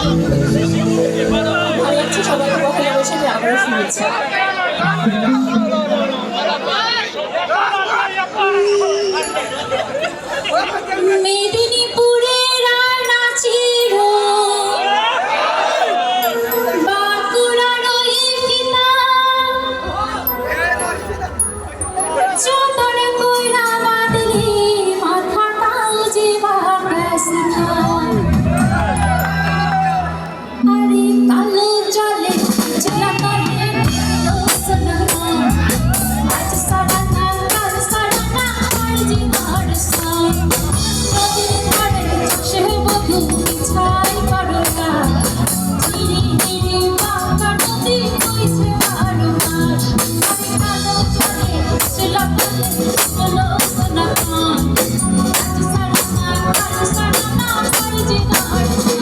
ভালো লাগছে, সবাইকে পহেলা বৈশাখে আবারও শুনেছি। মেদিনীপুরের নাচির বাঁকুড়ার ফিতা চন্দন কইরা বাঁধলি মাথাটাও যে বাঁকা আরে কালো জলে জলাতলে সোনা আজ সারানা কাল সারানা আর যে মারসা নদীর ধারে সে বধু ছাই করোনা ধীরে ধীরে বাঁকা নদী কইছে মারমার আরে কালো জলে জলাতলে সোনা সোনা আজ সারানা কাল সারানা আর যে মারসা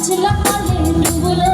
Chila pale,